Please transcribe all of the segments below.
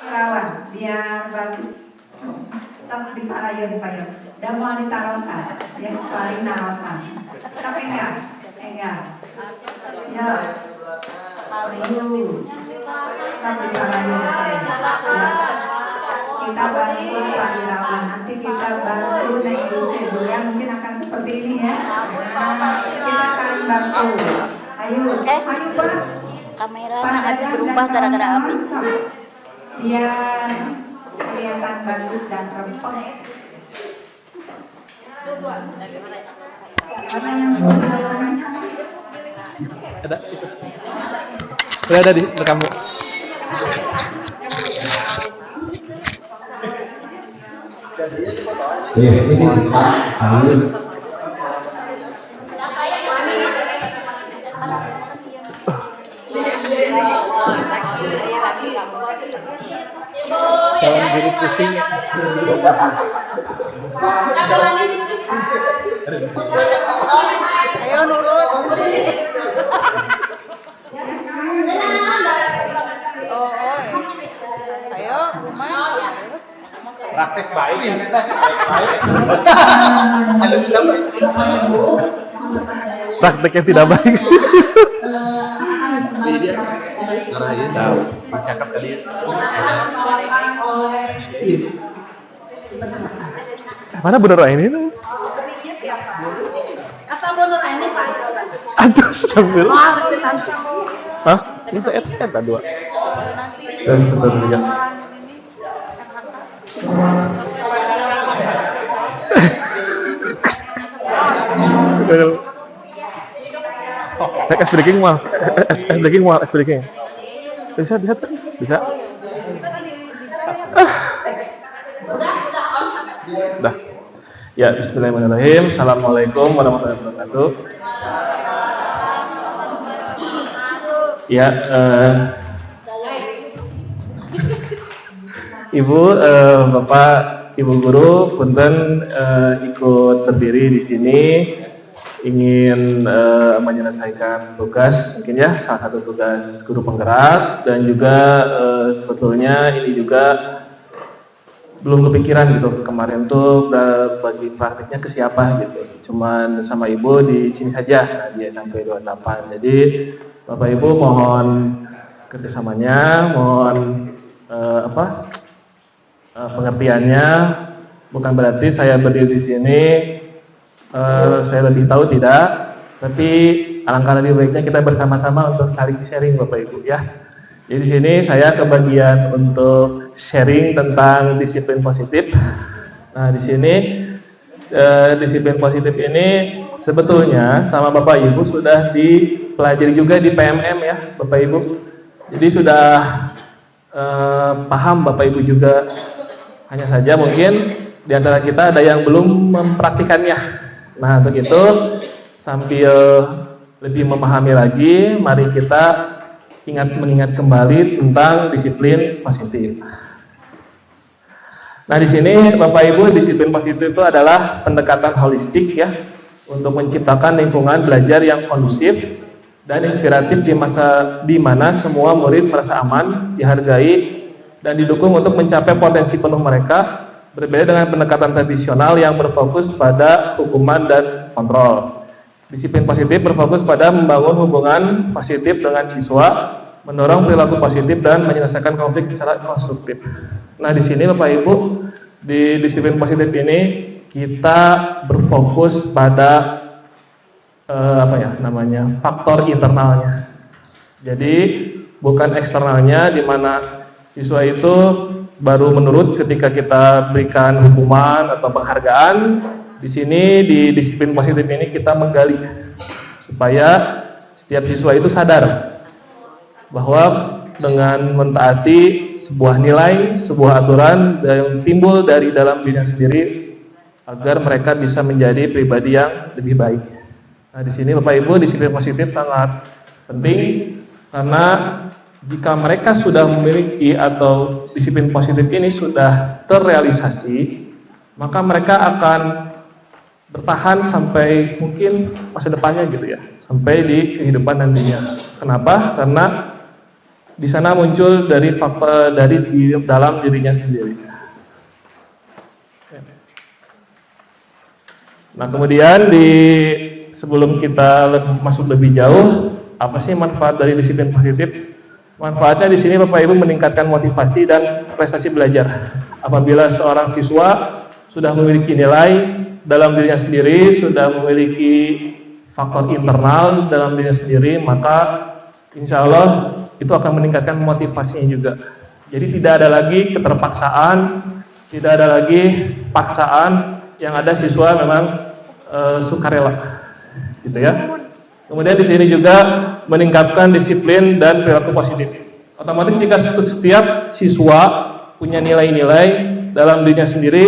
Irawan, biar bagus. Sama di Parayon, dan mau di Tarosan, ya paling Tarosan. Tapi enggak. Ya, ayo, sampai Parayon, ya. Kita bantu Pak Irawan, nanti kita bantu naik dulu ya, mungkin akan seperti ini ya. Nah, kita saling bantu. Ayo Pak. Kamera Pak berubah gara-gara api. Biar kelihatan bagus dan rempong. Mana yang namanya? Ada itu. Sudah ada di kamu. Ini Pak Amin. Jangan jadi pusing. Ayo nurut. Ayo, Buma. Praktek baik ya. Prakteknya tidak baik. Tahu, cakap kali ya. Mana Bu Nur Aini? Kata Bu Nur Aini Pak. Aduh, astagfirullah. Hah? Itu eta dua. Dan seterusnya. Es breaking mal, es breaking. Bisa. Dah. Ya, bismillahirrahmanirrahim. Assalamualaikum warahmatullahi wabarakatuh. Ya, Ibu, Bapak, Ibu guru, punten ikut berdiri di sini ingin menyelesaikan tugas, mungkin ya salah satu tugas guru penggerak, dan juga sebetulnya ini juga belum kepikiran gitu kemarin tuh bagi praktiknya ke siapa gitu, cuman sama Ibu di sini saja dia sampai 28. Jadi Bapak Ibu mohon kerjasamanya, mohon pengertiannya. Bukan berarti saya berdiri di sini saya lebih tahu, tidak, tapi alangkah lebih baiknya kita bersama-sama untuk saling sharing Bapak Ibu ya. Jadi di sini saya kebagian untuk sharing tentang disiplin positif. Nah, di sini disiplin positif ini sebetulnya sama Bapak Ibu sudah dipelajari juga di PMM ya Bapak Ibu. Jadi sudah paham Bapak Ibu juga. Hanya saja mungkin di antara kita ada yang belum mempraktikannya. Nah, begitu sambil lebih memahami lagi, mari kita mengingat kembali tentang disiplin positif. Nah, di sini Bapak Ibu, disiplin positif itu adalah pendekatan holistik ya untuk menciptakan lingkungan belajar yang kondusif dan inspiratif di mana semua murid merasa aman, dihargai, dan didukung untuk mencapai potensi penuh mereka, berbeda dengan pendekatan tradisional yang berfokus pada hukuman dan kontrol. Disiplin positif berfokus pada membangun hubungan positif dengan siswa, mendorong perilaku positif, dan menyelesaikan konflik secara konstruktif. Nah, di sini Bapak Ibu, di disiplin positif ini kita berfokus pada faktor internalnya. Jadi bukan eksternalnya, di mana siswa itu baru menurut ketika kita berikan hukuman atau penghargaan. Di sini di disiplin positif ini kita menggali supaya setiap siswa itu sadar bahwa dengan mentaati sebuah nilai, sebuah aturan yang timbul dari dalam dirinya sendiri agar mereka bisa menjadi pribadi yang lebih baik. Nah, di sini Bapak Ibu, disiplin positif sangat penting karena jika mereka sudah memiliki atau disiplin positif ini sudah terrealisasi, maka mereka akan bertahan sampai mungkin masa depannya gitu ya, sampai di kehidupan nantinya. Kenapa? Karena di sana muncul dari faktor dari dalam dirinya sendiri. Nah, kemudian sebelum kita masuk lebih jauh, apa sih manfaat dari disiplin positif? Manfaatnya di sini Bapak Ibu meningkatkan motivasi dan prestasi belajar. Apabila seorang siswa sudah memiliki nilai dalam dirinya sendiri, sudah memiliki faktor internal dalam dirinya sendiri, maka insya Allah itu akan meningkatkan motivasinya juga. Jadi tidak ada lagi keterpaksaan, tidak ada lagi paksaan, yang ada siswa memang sukarela, gitu ya. Kemudian di sini juga meningkatkan disiplin dan perilaku positif. Otomatis jika setiap siswa punya nilai-nilai dalam dirinya sendiri,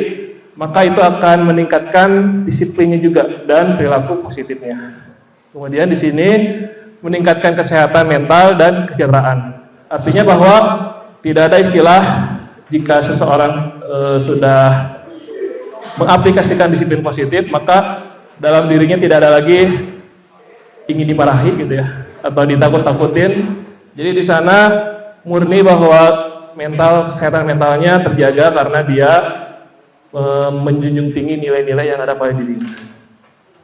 maka itu akan meningkatkan disiplinnya juga dan perilaku positifnya. Kemudian di sini meningkatkan kesehatan mental dan kesejahteraan. Artinya bahwa tidak ada istilah jika seseorang sudah mengaplikasikan disiplin positif, maka dalam dirinya tidak ada lagi ingin dimarahi gitu ya, atau ditakut-takutin. Jadi di sana murni bahwa kesehatan mentalnya terjaga karena dia menjunjung tinggi nilai-nilai yang ada pada dirinya.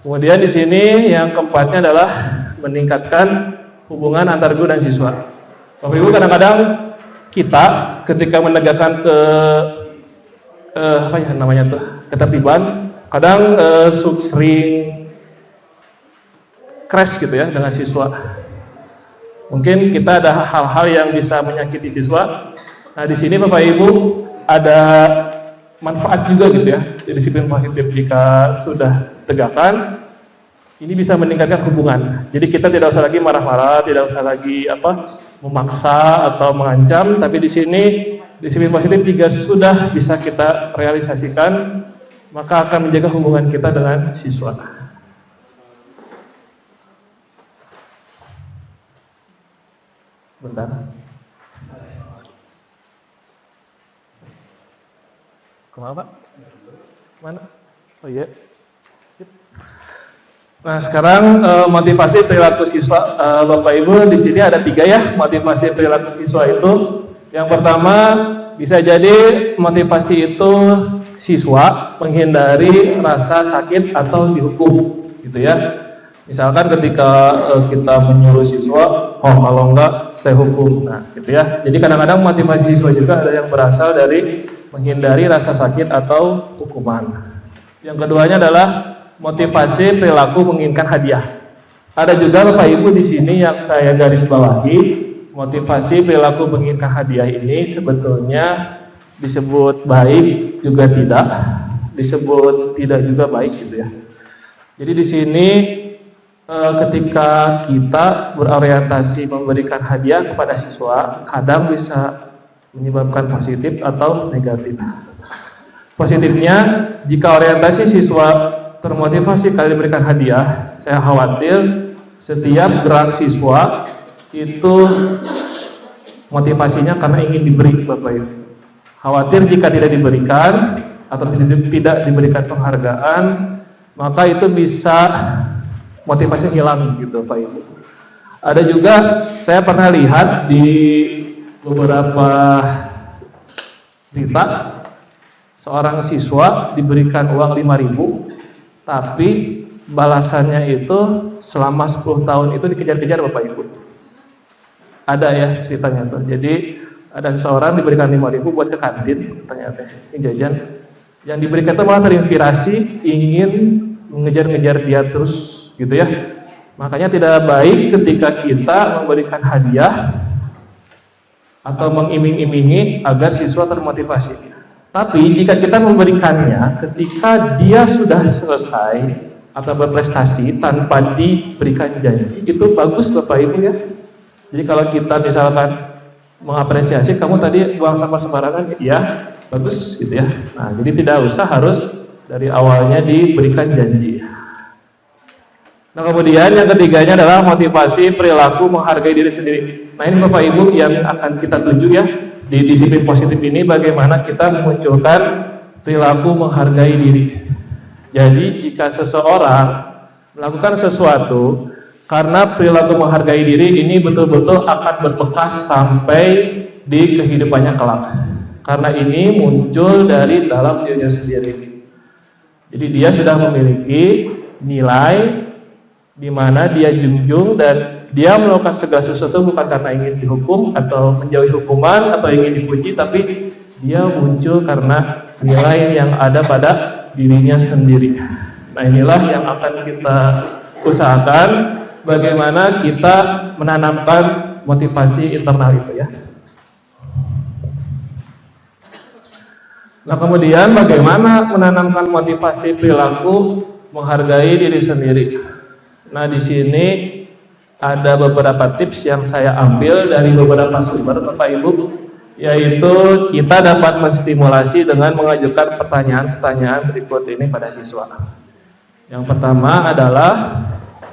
Kemudian di sini yang keempatnya adalah meningkatkan hubungan antar guru dan siswa. Bapak Ibu, kadang-kadang kita ketika menegakkan ketertiban, kadang sering crash gitu ya dengan siswa. Mungkin kita ada hal-hal yang bisa menyakiti siswa. Nah, di sini Bapak Ibu ada manfaat juga gitu ya. Disiplin positif jika sudah tegakkan, ini bisa meningkatkan hubungan. Jadi kita tidak usah lagi marah-marah, tidak usah lagi memaksa atau mengancam, tapi di sini disiplin positif jika sudah bisa kita realisasikan, maka akan menjaga hubungan kita dengan siswa. Bentar. Kemana Pak? Mana? Oh iya. Nah, sekarang motivasi perilaku siswa, Bapak Ibu, di sini ada 3 ya motivasi perilaku siswa itu. Yang pertama, bisa jadi motivasi itu siswa menghindari rasa sakit atau dihukum, gitu ya. Misalkan ketika kita menyuruh siswa, kalau enggak saya hukum, nah gitu ya. Jadi kadang-kadang motivasi siswa juga ada yang berasal dari menghindari rasa sakit atau hukuman. Yang keduanya adalah motivasi perilaku menginginkan hadiah. Ada juga Bapak Ibu di sini yang saya garis bawahi, motivasi perilaku menginginkan hadiah ini sebetulnya disebut baik juga tidak, disebut tidak juga baik gitu ya. Jadi di sini ketika kita berorientasi memberikan hadiah kepada siswa, kadang bisa menyebabkan positif atau negatif. Positifnya, jika orientasi siswa termotivasi kali diberikan hadiah, saya khawatir setiap gerak siswa itu motivasinya karena ingin diberi, Bapak Ibu. Khawatir jika tidak diberikan atau tidak diberikan penghargaan, maka itu bisa motivasi hilang gitu Pak Ibu. Ada juga saya pernah lihat di beberapa berita, seorang siswa diberikan uang 5.000, tapi balasannya itu selama 10 tahun itu dikejar-kejar Bapak Ibu. Ada ya ceritanya tuh. Jadi ada seorang diberikan 5.000 buat ke kantin, ternyata ini jajan. Yang diberikan itu malah terinspirasi ingin mengejar-ngejar dia terus gitu ya. Makanya tidak baik ketika kita memberikan hadiah atau mengiming-imingi agar siswa termotivasi. Tapi jika kita memberikannya ketika dia sudah selesai atau berprestasi tanpa diberikan janji, itu bagus Bapak Ibu ya. Jadi kalau kita misalkan mengapresiasi, kamu tadi buang sampah sembarangan, ya bagus gitu ya. Nah, jadi tidak usah harus dari awalnya diberikan janji. Nah, kemudian yang ketiganya adalah motivasi perilaku menghargai diri sendiri. Nah, ini Bapak Ibu yang akan kita tuju ya di disiplin positif ini, bagaimana kita memunculkan perilaku menghargai diri. Jadi jika seseorang melakukan sesuatu Karena perilaku menghargai diri ini betul-betul akan berbekas sampai di kehidupannya kelak. Karena ini muncul dari dalam dirinya sendiri. Jadi dia sudah memiliki nilai di mana dia junjung dan dia melakukan segala sesuatu bukan karena ingin dihukum atau menjauhi hukuman atau ingin dipuji, tapi dia muncul karena nilai yang ada pada dirinya sendiri. Nah, inilah yang akan kita usahakan, bagaimana kita menanamkan motivasi internal itu ya. Nah, kemudian bagaimana menanamkan motivasi perilaku menghargai diri sendiri. Nah, di sini ada beberapa tips yang saya ambil dari beberapa sumber Bapak Ibu, yaitu kita dapat menstimulasi dengan mengajukan pertanyaan-pertanyaan berikut ini pada siswa. Yang pertama adalah,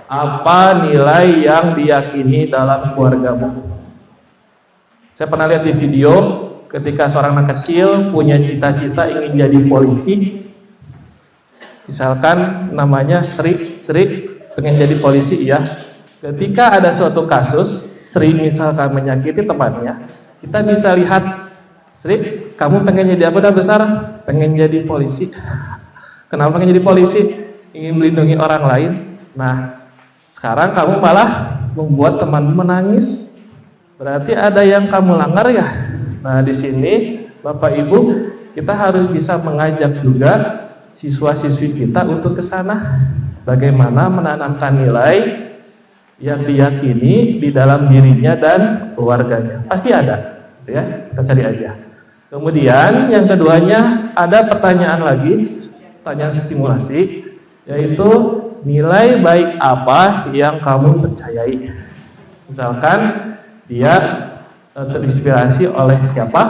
apa nilai yang diyakini dalam keluargamu? Saya pernah lihat di video ketika seorang anak kecil punya cita-cita ingin jadi polisi. Misalkan namanya Sri pengen jadi polisi ya. Ketika ada suatu kasus Sri misalkan menyakiti temannya, kita bisa lihat, Sri, kamu pengen jadi apa dah besar? Pengen jadi polisi. Kenapa pengen jadi polisi? Ingin melindungi orang lain. Nah, sekarang kamu malah membuat temanmu menangis. Berarti ada yang kamu langgar ya. Nah, di sini Bapak Ibu, kita harus bisa mengajak juga siswa-siswi kita untuk ke sana. Bagaimana menanamkan nilai yang diyakini di dalam dirinya dan keluarganya. Pasti ada, ya. Kita cari aja. Kemudian yang keduanya ada pertanyaan lagi, pertanyaan stimulasi, yaitu nilai baik apa yang kamu percayai. Misalkan dia terinspirasi oleh siapa,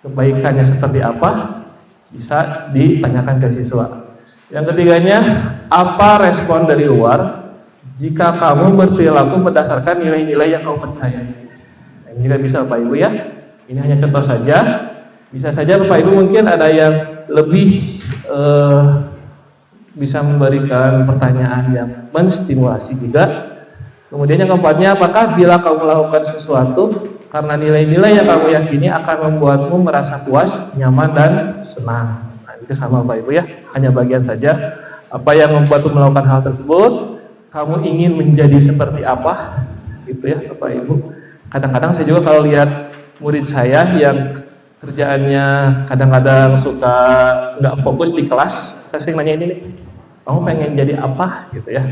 kebaikannya seperti apa, bisa ditanyakan ke siswa. Yang ketiganya, apa respon dari luar jika kamu berperilaku berdasarkan nilai-nilai yang kamu percayai. Nah, ini juga bisa Bapak Ibu ya. Ini hanya contoh saja. Bisa saja Bapak Ibu mungkin ada yang lebih bisa memberikan pertanyaan yang menstimulasi juga. Kemudian yang keempatnya, apakah bila kamu melakukan sesuatu karena nilai-nilai yang kamu yakini akan membuatmu merasa puas, nyaman, dan senang. Nah, itu sama Bapak Ibu ya, hanya bagian saja. Apa yang membuatmu melakukan hal tersebut, kamu ingin menjadi seperti apa, gitu ya Bapak Ibu. Kadang-kadang saya juga kalau lihat murid saya yang kerjaannya kadang-kadang suka nggak fokus di kelas, saya sering nanya ini nih, kamu pengen jadi apa, gitu ya.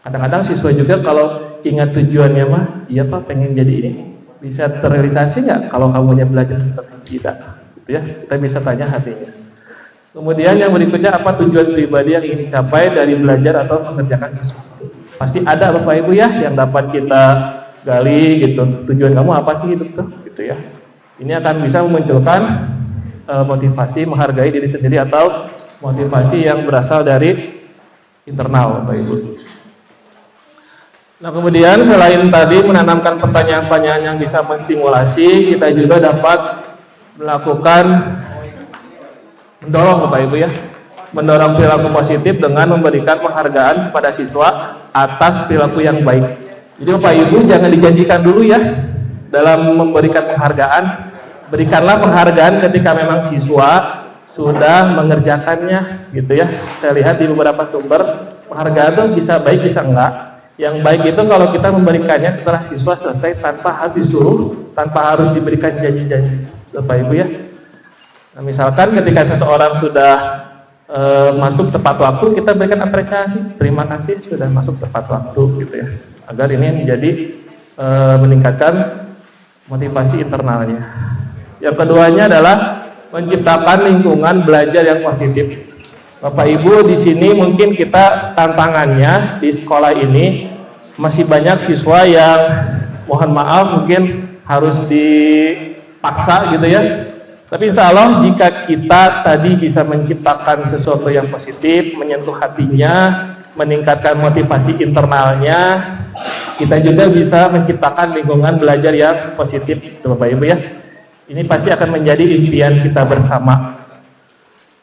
Kadang-kadang siswa juga kalau ingat tujuannya mah, iya Pak pengen jadi ini, bisa terrealisasi nggak kalau kamunya belajar seperti tidak, gitu ya. Kita bisa tanya hatinya. Kemudian yang berikutnya, apa tujuan pribadi yang ingin dicapai dari belajar atau mengerjakan sesuatu? Pasti ada Bapak Ibu ya yang dapat kita gali gitu. Tujuan kamu apa sih hidup tuh? Gitu ya. Ini akan bisa memunculkan motivasi menghargai diri sendiri atau motivasi yang berasal dari internal Bapak Ibu. Nah, kemudian selain tadi menanamkan pertanyaan-pertanyaan yang bisa menstimulasi, kita juga dapat melakukan mendorong Bapak Ibu ya, mendorong perilaku positif dengan memberikan penghargaan kepada siswa atas perilaku yang baik. Jadi Bapak Ibu jangan dijanjikan dulu ya dalam memberikan penghargaan. Berikanlah penghargaan ketika memang siswa sudah mengerjakannya, gitu ya. Saya lihat di beberapa sumber penghargaan itu bisa baik bisa enggak. Yang baik itu kalau kita memberikannya setelah siswa selesai tanpa harus disuruh, tanpa harus diberikan janji-janji, Bapak Ibu ya. Nah, misalkan ketika seseorang sudah masuk tepat waktu, kita berikan apresiasi, terima kasih sudah masuk tepat waktu, gitu ya, agar ini menjadi meningkatkan motivasi internalnya. Yang keduanya adalah menciptakan lingkungan belajar yang positif. Bapak Ibu, di sini mungkin kita tantangannya di sekolah ini masih banyak siswa yang mohon maaf mungkin harus dipaksa gitu ya. Tapi insya Allah jika kita tadi bisa menciptakan sesuatu yang positif, menyentuh hatinya, meningkatkan motivasi internalnya, kita juga bisa menciptakan lingkungan belajar yang positif, Bapak Ibu ya. Ini pasti akan menjadi impian kita bersama.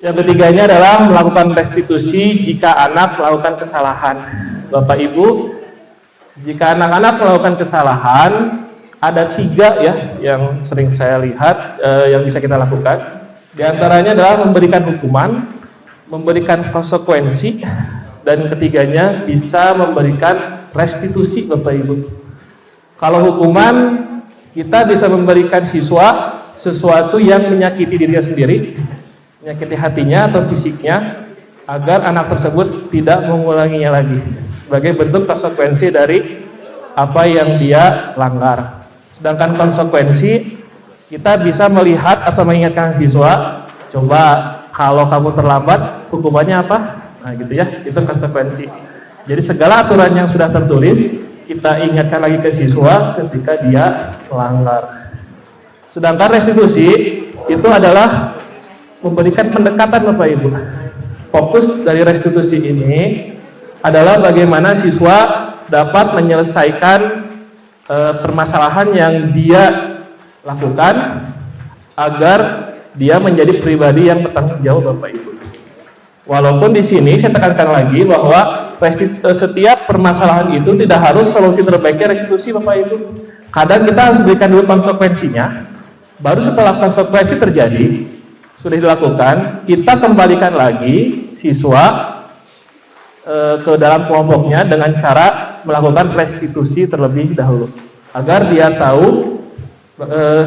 Yang ketiganya adalah melakukan restitusi jika anak melakukan kesalahan. Bapak Ibu, Jika anak-anak melakukan kesalahan, ada 3 ya yang sering saya lihat yang bisa kita lakukan. Di antaranya adalah memberikan hukuman, memberikan konsekuensi, dan ketiganya bisa memberikan restitusi Bapak Ibu. Kalau hukuman, kita bisa memberikan siswa sesuatu yang menyakiti dirinya sendiri, menyakiti hatinya atau fisiknya, agar anak tersebut tidak mengulanginya lagi, sebagai bentuk konsekuensi dari apa yang dia langgar. Sedangkan konsekuensi, kita bisa melihat atau mengingatkan siswa, coba kalau kamu terlambat, hukumannya apa? Nah gitu ya, itu konsekuensi. Jadi segala aturan yang sudah tertulis, kita ingatkan lagi ke siswa ketika dia melanggar. Sedangkan restitusi, itu adalah memberikan pendekatan Bapak Ibu. Fokus dari restitusi ini adalah bagaimana siswa dapat menyelesaikan permasalahan yang dia lakukan agar dia menjadi pribadi yang bertanggung jawab Bapak Ibu. Walaupun di sini saya tekankan lagi bahwa setiap permasalahan itu tidak harus solusi terbaiknya restitusi Bapak Ibu. Kadang kita harus berikan dulu konsekuensinya, baru setelah konsekuensi terjadi sudah dilakukan, kita kembalikan lagi siswa ke dalam kelompoknya dengan cara melakukan restitusi terlebih dahulu, agar dia tahu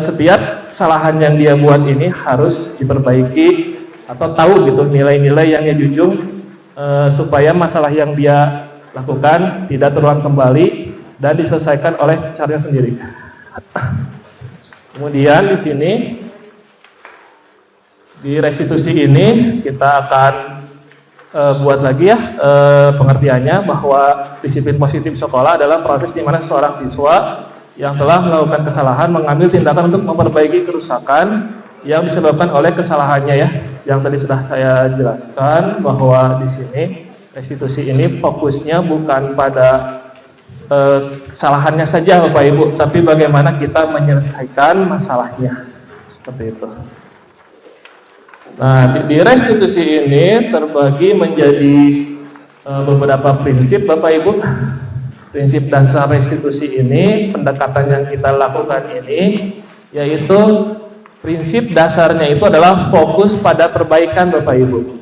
setiap kesalahan yang dia buat ini harus diperbaiki, atau tahu gitu nilai-nilai yang dia junjung, supaya masalah yang dia lakukan tidak terulang kembali dan diselesaikan oleh caranya sendiri. Kemudian di sini di restitusi ini kita akan buat lagi ya pengertiannya, bahwa disiplin positif sekolah adalah proses di mana seorang siswa yang telah melakukan kesalahan mengambil tindakan untuk memperbaiki kerusakan yang disebabkan oleh kesalahannya ya. Yang tadi sudah saya jelaskan bahwa di sini restitusi ini fokusnya bukan pada kesalahannya saja Bapak Ibu, tapi bagaimana kita menyelesaikan masalahnya, seperti itu. Nah, di restitusi ini terbagi menjadi beberapa prinsip Bapak Ibu. Prinsip dasar restitusi ini, pendekatan yang kita lakukan ini, yaitu prinsip dasarnya itu adalah fokus pada perbaikan Bapak Ibu.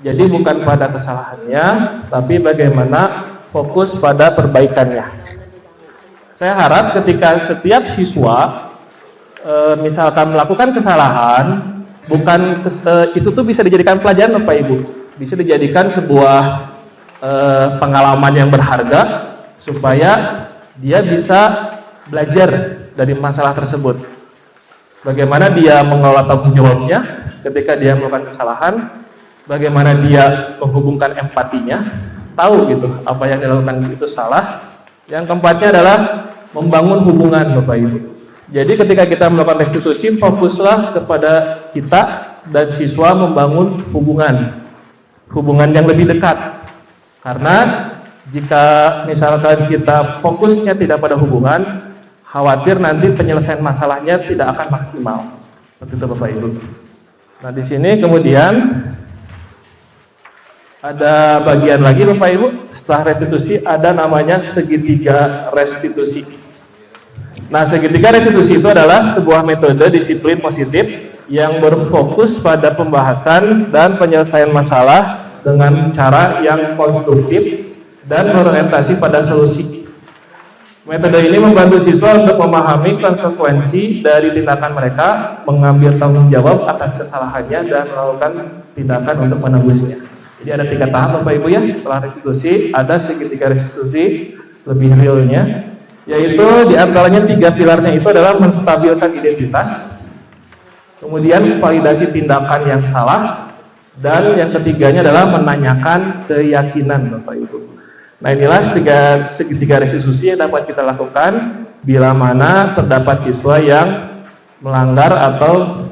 Jadi bukan pada kesalahannya, tapi bagaimana fokus pada perbaikannya. Saya harap ketika setiap siswa misalkan melakukan kesalahan, bukan itu tuh bisa dijadikan pelajaran Bapak Ibu, bisa dijadikan sebuah pengalaman yang berharga supaya dia bisa belajar dari masalah tersebut. Bagaimana dia mengelola tanggung jawabnya ketika dia melakukan kesalahan, bagaimana dia menghubungkan empatinya, tahu gitu apa yang dilakukan itu salah. Yang keempatnya adalah membangun hubungan Bapak Ibu. Jadi ketika kita melakukan restitusi, fokuslah kepada kita dan siswa membangun hubungan yang lebih dekat. Karena jika misalkan kita fokusnya tidak pada hubungan, khawatir nanti penyelesaian masalahnya tidak akan maksimal. Seperti itu Bapak Ibu. Nah di sini kemudian ada bagian lagi Bapak Ibu, setelah restitusi ada namanya segitiga restitusi. Nah, segitiga restitusi itu adalah sebuah metode disiplin positif yang berfokus pada pembahasan dan penyelesaian masalah dengan cara yang konstruktif dan berorientasi pada solusi. Metode ini membantu siswa untuk memahami konsekuensi dari tindakan mereka, mengambil tanggung jawab atas kesalahannya, dan melakukan tindakan untuk menembusnya. Jadi ada 3 tahap Bapak Ibu ya, setelah restitusi ada segitiga restitusi lebih realnya. Yaitu diantaranya 3 pilarnya itu adalah menstabilkan identitas, kemudian validasi tindakan yang salah, dan yang ketiganya adalah menanyakan keyakinan Bapak Ibu. Nah inilah segitiga restitusi yang dapat kita lakukan bila mana terdapat siswa yang melanggar atau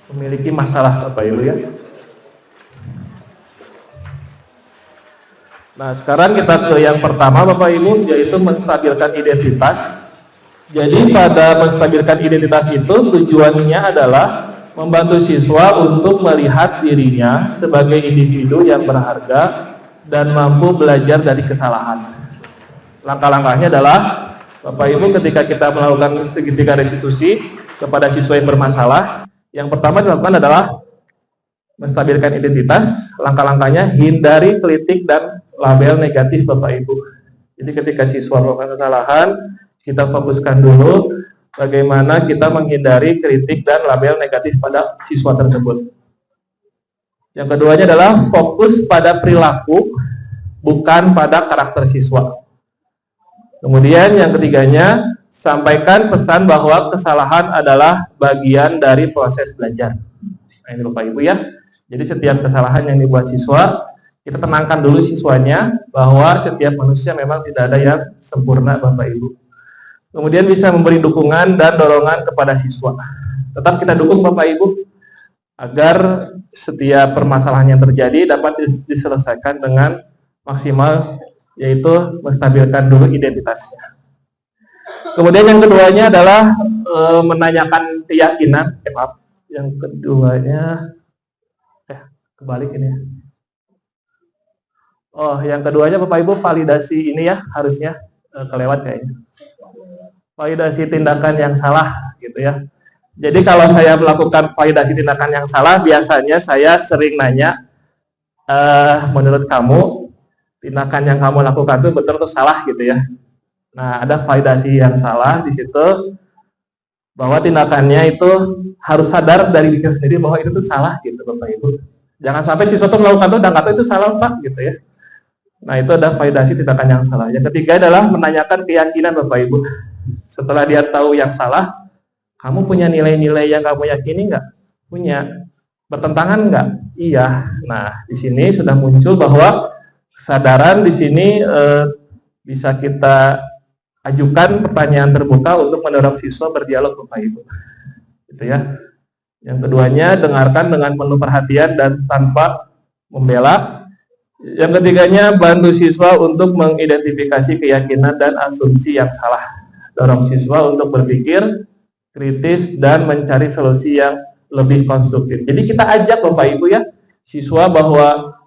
memiliki masalah Bapak Ibu ya. Nah sekarang kita ke yang pertama Bapak Ibu, yaitu menstabilkan identitas. Jadi pada menstabilkan identitas itu tujuannya adalah membantu siswa untuk melihat dirinya sebagai individu yang berharga dan mampu belajar dari kesalahan. Langkah-langkahnya adalah Bapak Ibu ketika kita melakukan segitiga restitusi kepada siswa yang bermasalah, yang pertama dilakukan adalah menstabilkan identitas. Langkah-langkahnya hindari kritik dan label negatif Bapak Ibu. Jadi ketika siswa melakukan kesalahan, kita fokuskan dulu bagaimana kita menghindari kritik dan label negatif pada siswa tersebut. Yang keduanya adalah fokus pada perilaku, bukan pada karakter siswa. Kemudian yang ketiganya, sampaikan pesan bahwa kesalahan adalah bagian dari proses belajar. Nah ini Bapak Ibu ya. Jadi setiap kesalahan yang dibuat siswa, kita tenangkan dulu siswanya bahwa setiap manusia memang tidak ada yang sempurna Bapak Ibu. Kemudian bisa memberi dukungan dan dorongan kepada siswa. Tetap kita dukung Bapak Ibu agar setiap permasalahan yang terjadi dapat diselesaikan dengan maksimal, yaitu menstabilkan dulu identitasnya. Kemudian yang keduanya adalah menanyakan keyakinan. Maaf, yang keduanya kebalik ini ya. Oh, yang keduanya Bapak Ibu validasi ini ya, harusnya kelewat kayaknya. Validasi tindakan yang salah gitu ya. Jadi kalau saya melakukan validasi tindakan yang salah, biasanya saya sering nanya, menurut kamu tindakan yang kamu lakukan itu betul atau salah gitu ya. Nah, ada validasi yang salah di situ, bahwa tindakannya itu harus sadar dari diri sendiri bahwa itu tuh salah gitu Bapak Ibu. Jangan sampai siswa tuh melakukan itu dan kata itu salah Pak gitu ya. Nah, itu ada validasi tindakan yang salah. Yang ketiga adalah menanyakan keyakinan Bapak Ibu. Setelah dia tahu yang salah, kamu punya nilai-nilai yang kamu yakini nggak? Punya. Bertentangan nggak? Iya. Nah, di sini sudah muncul bahwa kesadaran di sini bisa kita ajukan pertanyaan terbuka untuk mendorong siswa berdialog Bapak Ibu. Gitu ya. Yang keduanya, dengarkan dengan penuh perhatian dan tanpa membela. Yang ketiganya, bantu siswa untuk mengidentifikasi keyakinan dan asumsi yang salah. Dorong siswa untuk berpikir kritis dan mencari solusi yang lebih konstruktif. Jadi kita ajak Bapak Ibu ya, siswa bahwa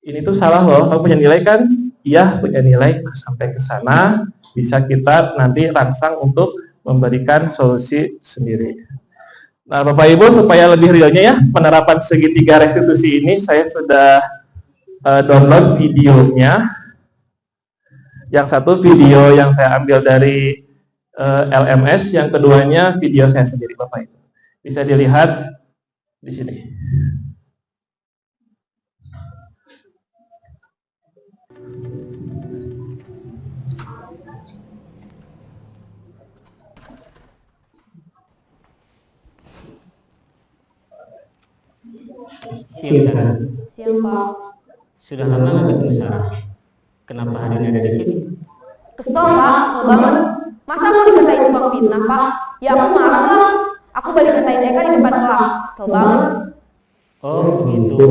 ini tuh salah loh, kamu punya nilai kan? Iya, punya nilai. Nah, sampai ke sana bisa kita nanti rangsang untuk memberikan solusi sendiri. Nah, Bapak Ibu, supaya lebih realnya ya, penerapan segitiga restitusi ini saya sudah download videonya. Yang satu video yang saya ambil dari LMS, yang keduanya video saya sendiri Bapak Ibu. Bisa dilihat di sini. Siang Sarah. Siang Pak. Sudah lama nggak ketemu Sarah. Kenapa hari ini ada di sini? Kesel Pak, kesel banget. Masa aku dikatain tukang fitnah Pak? Ya aku marah lah. Aku balik ngatain Eka di depan kelas. Kesel banget. Oh begitu.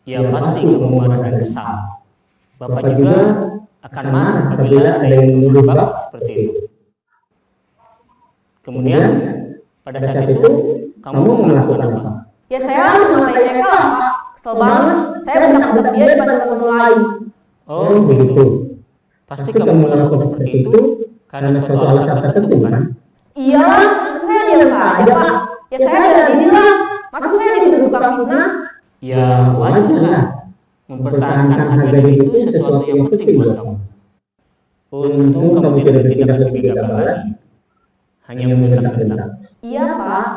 Ya pasti kamu marah dan kesal. Bapak juga akan marah apabila ada yang menuduh Bapak seperti itu. Kemudian pada saat itu kamu melakukan apa? Ya saya langsung ngatain Eka lah Pak. Kesel banget. Saya bentak-bentak dia di depan teman-teman lain. Oh begitu. Pasti kamu melakukan seperti itu karena suatu alasan tertentu bukan? Iya, masa saya diam saja Pak. Ya saya bela diri lah. Masa saya dituduh tukang fitnah? Ya wajar lah. Mempertahankan harga diri itu sesuatu yang penting buat kamu. Untung kamu tidak bertindak lebih gagah lagi. Hanya membentak-bentak. Iya Pak.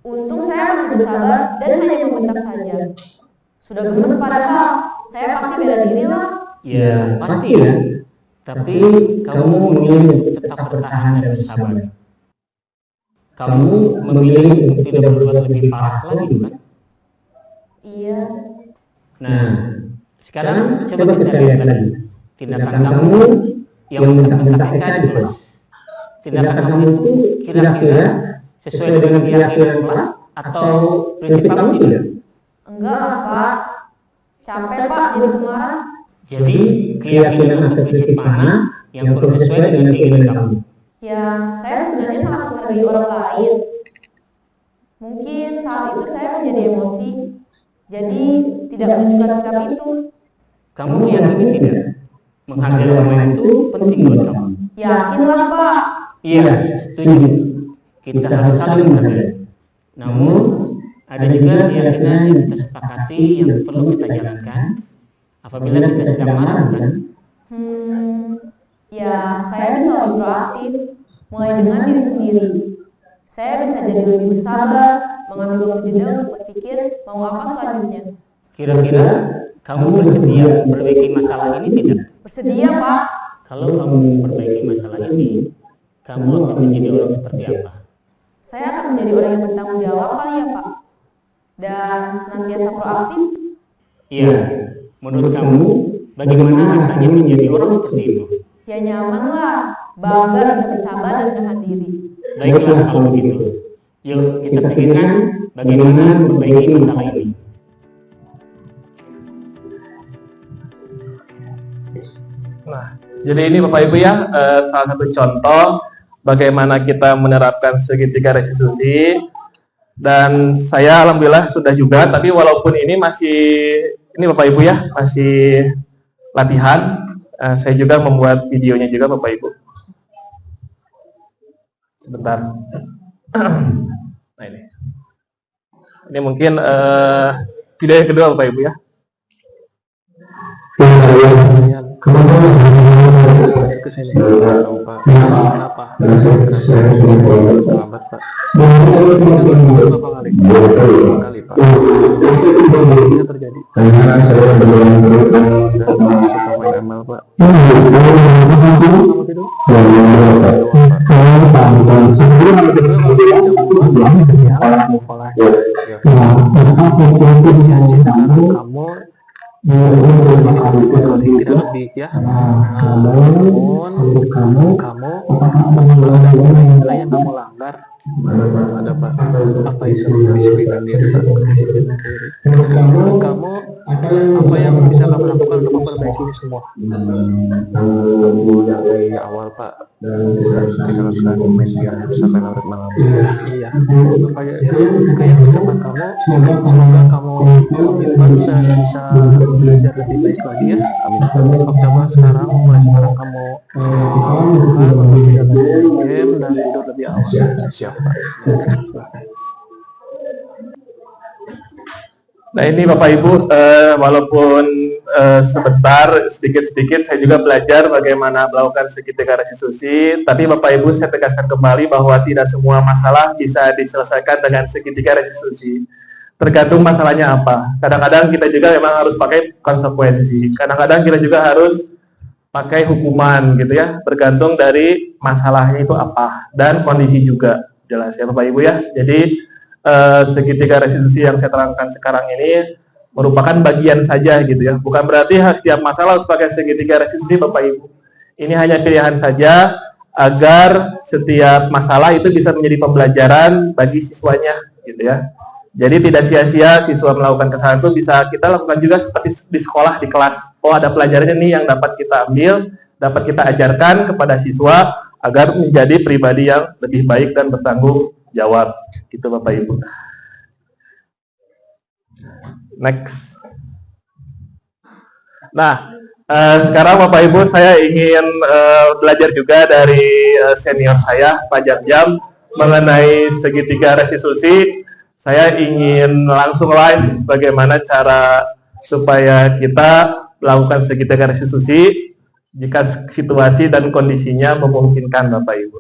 Untung saya masih bersabar dan hanya membentak saja. Sudah gemes padahal. Saya pasti bela diri lah. Ya pasti ya. Tapi kamu memilih untuk tetap bertahan dan bersabar. Kamu memilih untuk tidak berbuat lebih parah lagi bukan? Iya. Nah, sekarang coba kita lihat lagi tindakan kamu yang membentak-bentak Eka di kelas. Tindakan kamu itu kira-kira sesuai dengan keyakinan kelas atau prinsip kamu tidak? Enggak lah Pak. Capek Pak jadi pemarah. Jadi keyakinan atau prinsip mana yang kurang sesuai dengan keinginan kamu? Ya, saya sebenarnya sangat menghargai orang lain. Mungkin saat itu saya menjadi emosi, jadi tidak menunjukkan sikap itu. Kamu meyakini tidak menghargai orang lain itu penting buat kamu. Yakinlah Pak. Iya, setuju. Kita harus saling menghargai. Namun, ada juga keyakinan yang kita sepakati yang perlu kita jalankan apabila kita sedang marah, kan? Ya, saya bisa lebih proaktif, mulai dengan diri sendiri. Saya bisa jadi lebih bersabar, mengambil waktu jeda untuk berpikir mau apa selanjutnya. Kira-kira kamu bersedia memperbaiki masalah ini tidak? Bersedia Pak. Kalau kamu memperbaiki masalah ini, kamu akan menjadi orang seperti apa? Saya akan menjadi orang yang bertanggung jawab kali ya Pak. Dan senantiasa proaktif. Iya, menurut kamu bagaimana rasanya menjadi orang seperti itu? Ya nyaman lah, bangga bisa bersabar dan menahan diri. Baiklah kalau begitu. Yuk kita pikirkan bagaimana memperbaiki masalah ini. Nah, jadi ini Bapak Ibu ya, salah satu contoh bagaimana kita menerapkan segitiga restitusi. Dan saya alhamdulillah sudah juga, tapi walaupun ini Bapak Ibu ya, masih latihan, saya juga membuat videonya juga Bapak Ibu. Sebentar. Nah ini mungkin video yang kedua Bapak Ibu ya. Ke sini tahu Pak kenapa lambat Pak berapa kali Pak ini terjadi suka main ML Pak kamu tidur sekarang kamu tidak lebih ya. Namun kamu ada nilai yang kamu langgar. Ada apa itu disiplinan diri? Disiplinan diri. Kamu apa yang bisa kamu lakukan untuk memperbaiki ini semua? Dari awal Pak, ketika kamu main game sampai larut malam. Iya. Kayak ucapan kamu, semoga kamu komitmen dan bisa belajar lebih baik lagi ya. Amin. Coba sekarang, mulai sekarang kamu game dan tidur lebih awal. Siap. Nah ini Bapak Ibu, walaupun sedikit-sedikit saya juga belajar bagaimana melakukan segitiga restitusi, tapi Bapak Ibu saya tegaskan kembali bahwa tidak semua masalah bisa diselesaikan dengan segitiga restitusi. Tergantung masalahnya apa. Kadang-kadang kita juga memang harus pakai konsekuensi, kadang-kadang kita juga harus pakai hukuman gitu ya, tergantung dari masalahnya itu apa dan kondisi juga. Jelas ya Bapak Ibu ya. Jadi segitiga restitusi yang saya terangkan sekarang ini merupakan bagian saja gitu ya. Bukan berarti setiap masalah harus pakai segitiga restitusi Bapak Ibu. Ini hanya pilihan saja agar setiap masalah itu bisa menjadi pembelajaran bagi siswanya gitu ya. Jadi tidak sia-sia siswa melakukan kesalahan itu bisa kita lakukan juga seperti di sekolah, di kelas. Oh ada pelajarannya nih yang dapat kita ambil, dapat kita ajarkan kepada siswa agar menjadi pribadi yang lebih baik dan bertanggung jawab. Gitu Bapak Ibu. Next. Nah, sekarang Bapak Ibu saya ingin belajar juga dari senior saya, Pak Jam-Jam, mengenai segitiga restitusi. Saya ingin langsung live bagaimana cara supaya kita melakukan segitiga restitusi jika situasi dan kondisinya memungkinkan Bapak Ibu.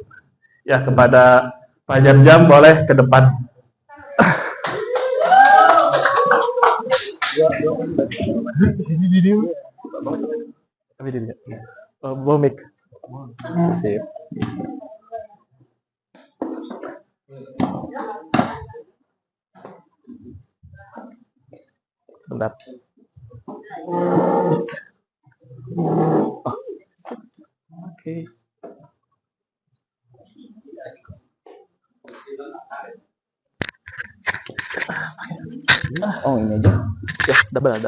Ya, kepada Pak Jam-Jam boleh ke depan. Bomik. Sip. Bentar. Oke. Oh ini aja. Ya, double.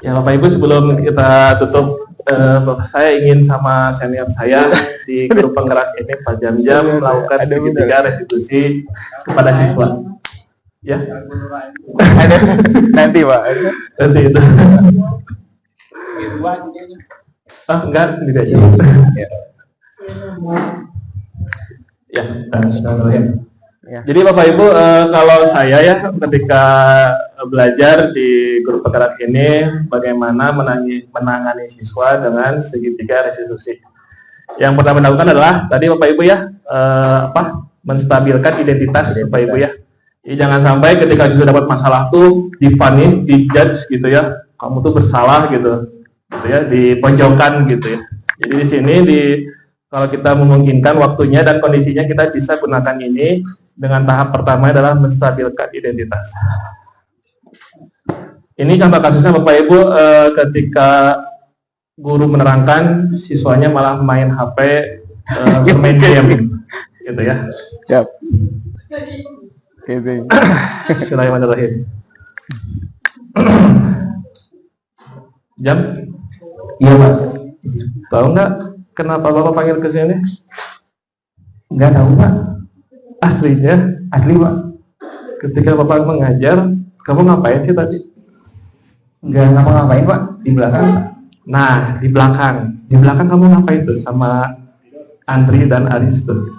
Ya Bapak Ibu sebelum kita tutup, saya ingin sama senior saya di grup penggerak ini Pak Jam-Jam melakukan segitiga restitusi kepada siswa. Ya. Nanti Pak. Nanti itu. Enggak, sendiri aja. Ya, jadi Bapak Ibu, kalau saya ya ketika belajar di grup penggerak ini bagaimana menangani siswa dengan segitiga restitusi. Yang pertama dilakukan adalah tadi Bapak Ibu ya menstabilkan identitas Bapak Ibu ya. Jadi jangan sampai ketika siswa dapat masalah tuh divonis, dijudge gitu ya, kamu tuh bersalah gitu ya, dipojokkan gitu ya. Jadi di sini kalau kita memungkinkan waktunya dan kondisinya kita bisa gunakan ini dengan tahap pertama adalah menstabilkan identitas. Ini contoh kasusnya Bapak Ibu ketika guru menerangkan siswanya malah main HP, bermain game gitu ya. Yap. Bismillahirrahmanirrahim. Jam? Iya Pak. Tahu nggak kenapa Bapak panggil ke sini? Nggak tahu Pak. Aslinya? Asli Pak. Ketika Bapak mengajar, kamu ngapain sih tadi? Nggak ngapa-ngapain Pak. Di belakang. Nah, di belakang. Di belakang kamu ngapain tuh sama Andri dan Aris tuh?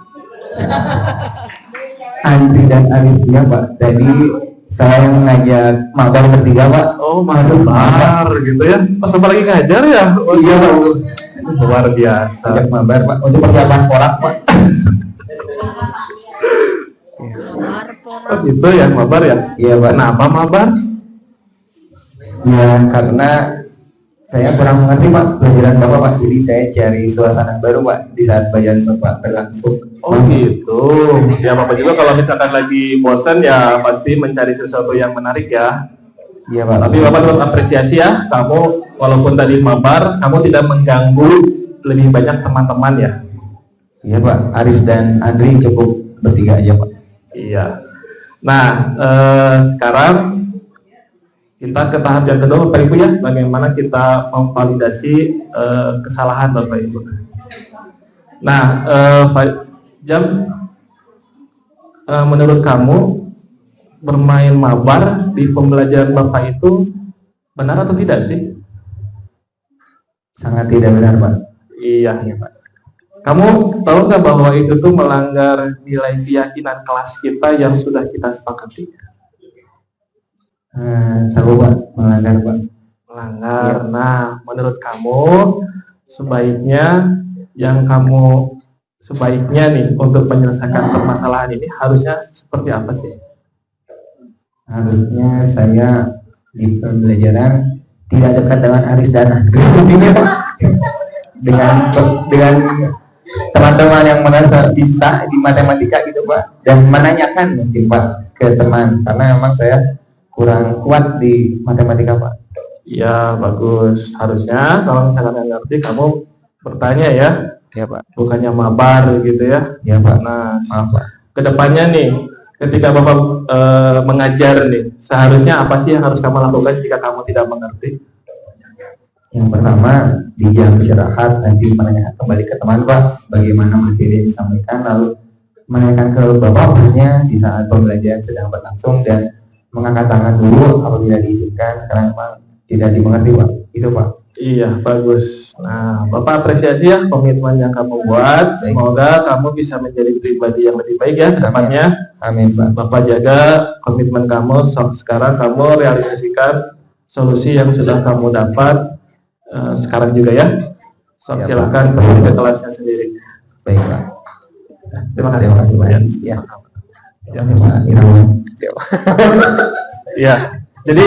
Andri dan Aris ya Pak. Tadi saya ngajak mabar bertiga Pak. Oh, mabar gitu ya. Pas Bapak lagi ngajar ya? Oh Iya Pak. Luar biasa. Ngajak mabar Pak. Untuk persiapan porak Pak. Oh gitu ya, mabar ya? Iya Pak. Kenapa mabar? Ya karena saya kurang mengerti Pak pelajaran Bapak Pak. Jadi saya cari suasana baru Pak di saat pelajaran Bapak berlangsung. Oh gitu. Ya Bapak juga kalau misalkan lagi bosan ya pasti mencari sesuatu yang menarik ya. Iya Pak. Tapi Bapak tetap apresiasi ya, kamu walaupun tadi mabar, kamu tidak mengganggu lebih banyak teman-teman ya. Iya Pak. Aris dan Andri cukup bertiga aja Pak. Iya. Nah, sekarang kita ke tahap yang kedua Bapak Ibu ya, bagaimana kita memvalidasi kesalahan Bapak Ibu. Nah, Jam, menurut kamu bermain mabar di pembelajaran Bapak itu benar atau tidak sih? Sangat tidak benar Pak. Iya, Pak. Kamu tahu nggak bahwa itu tuh melanggar nilai keyakinan kelas kita yang sudah kita sepakati? Tahu Pak, melanggar Pak. Melanggar. Ya. Nah, menurut kamu sebaiknya nih untuk menyelesaikan permasalahan ini harusnya seperti apa sih? Harusnya saya di pembelajaran tidak dekat dengan Aris dan Andri dengan teman-teman yang merasa bisa di matematika gitu Pak, dan menanyakan mungkin Pak ke teman karena memang saya kurang kuat di matematika Pak. Iya bagus, harusnya kalau misalkan nggak ngerti kamu bertanya ya. Ya Pak. Bukannya mabar gitu ya. Ya Pak. Nah, maaf Pak. Kedepannya nih, ketika Bapak mengajar nih, seharusnya apa sih yang harus kamu lakukan jika kamu tidak mengerti? Yang pertama, di jam istirahat nanti menanyakan kembali ke teman Pak, bagaimana materi yang disampaikan, lalu menanyakan ke Bapak khususnya di saat pembelajaran sedang berlangsung dan mengangkat tangan dulu apabila diizinkan karena memang tidak dimengerti Pak. Itu Pak. Iya, bagus. Nah, Bapak apresiasi ya komitmen yang kamu buat. Baik. Semoga kamu bisa menjadi pribadi yang lebih baik ya ke depannya. Amin Pak. Bapak jaga komitmen kamu. Sekarang kamu realisasikan solusi yang sudah kamu dapat sekarang juga ya. Ya, Silakan Pak. kembali ke kelasnya sendiri. Baik Pak. Terima kasih. Terima kasih Pak. Ya. Terima kasih Pak Irawan. Ya. Jadi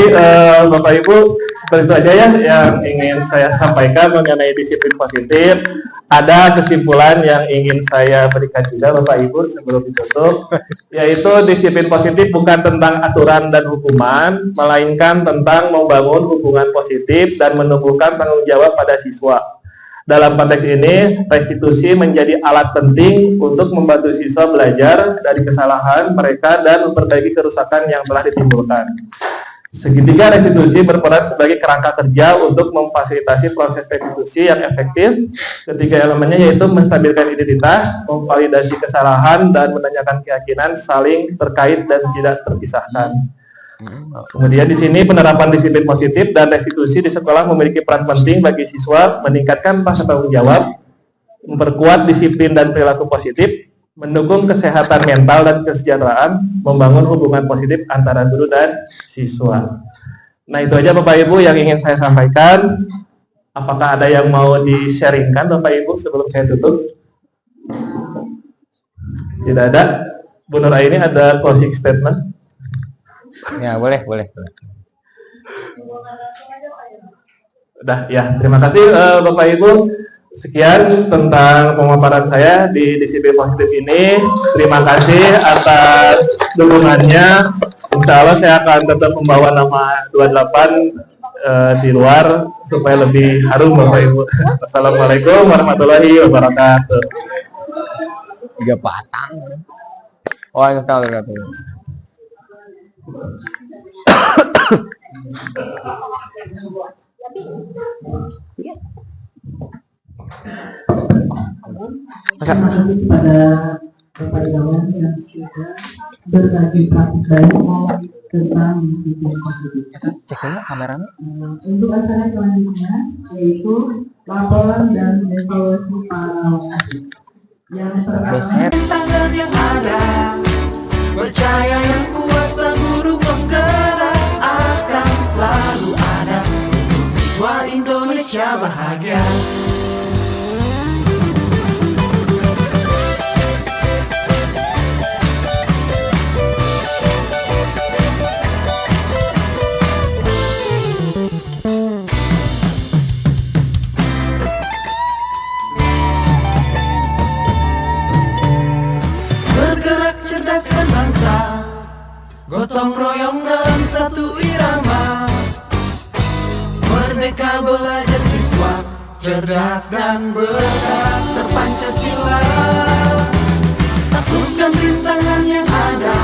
Bapak Ibu seperti itu aja ya yang ingin saya sampaikan mengenai disiplin positif. Ada kesimpulan yang ingin saya berikan juga Bapak Ibu sebelum ditutup, yaitu disiplin positif bukan tentang aturan dan hukuman, melainkan tentang membangun hubungan positif dan menumbuhkan tanggung jawab pada siswa. Dalam konteks ini, restitusi menjadi alat penting untuk membantu siswa belajar dari kesalahan mereka dan memperbaiki kerusakan yang telah ditimbulkan. Segitiga restitusi berperan sebagai kerangka kerja untuk memfasilitasi proses restitusi yang efektif. Ketiga elemennya yaitu menstabilkan identitas, memvalidasi kesalahan, dan menanyakan keyakinan saling terkait dan tidak terpisahkan. Kemudian di sini penerapan disiplin positif dan restitusi di sekolah memiliki peran penting bagi siswa meningkatkan rasa tanggung jawab, memperkuat disiplin dan perilaku positif, mendukung kesehatan mental dan kesejahteraan, membangun hubungan positif antara guru dan siswa. Nah, itu aja Bapak Ibu yang ingin saya sampaikan. Apakah ada yang mau di-sharingkan Bapak Ibu sebelum saya tutup? Tidak ada. Bu Nur Aini ada closing statement? Ya, boleh. Udah, ya. Terima kasih Bapak Ibu. Sekian tentang pemaparan saya di disiplin positif ini. Terima kasih atas dukungannya. Insya Allah saya akan tetap membawa nama 28 di luar supaya lebih harum Bapak Ibu. Assalamualaikum warahmatullahi wabarakatuh. 3 batang. Waalaikumsalam warahmatullahi wabarakatuh. Terima kasih kepada Bapak Iwan yang sudah berbagi praktik baik tentang disiplin positif. Cek dulu kameranya. Untuk acara selanjutnya yaitu laporan dan evaluasi para wajib. Yang pertama, tangan yang ada, percaya yang kuasa guru penggerak akan selalu ada untuk siswa Indonesia bahagia. Bergerak cerdaskan bangsa, gotong royong dalam satu irama. Merdeka belajar siswa, cerdas dan bergerak terpancasila. Taklukkan rintangan yang ada,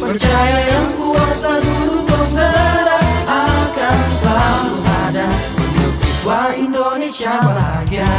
percaya yang kuasa guru penggerak akan selalu ada untuk siswa Indonesia bahagia.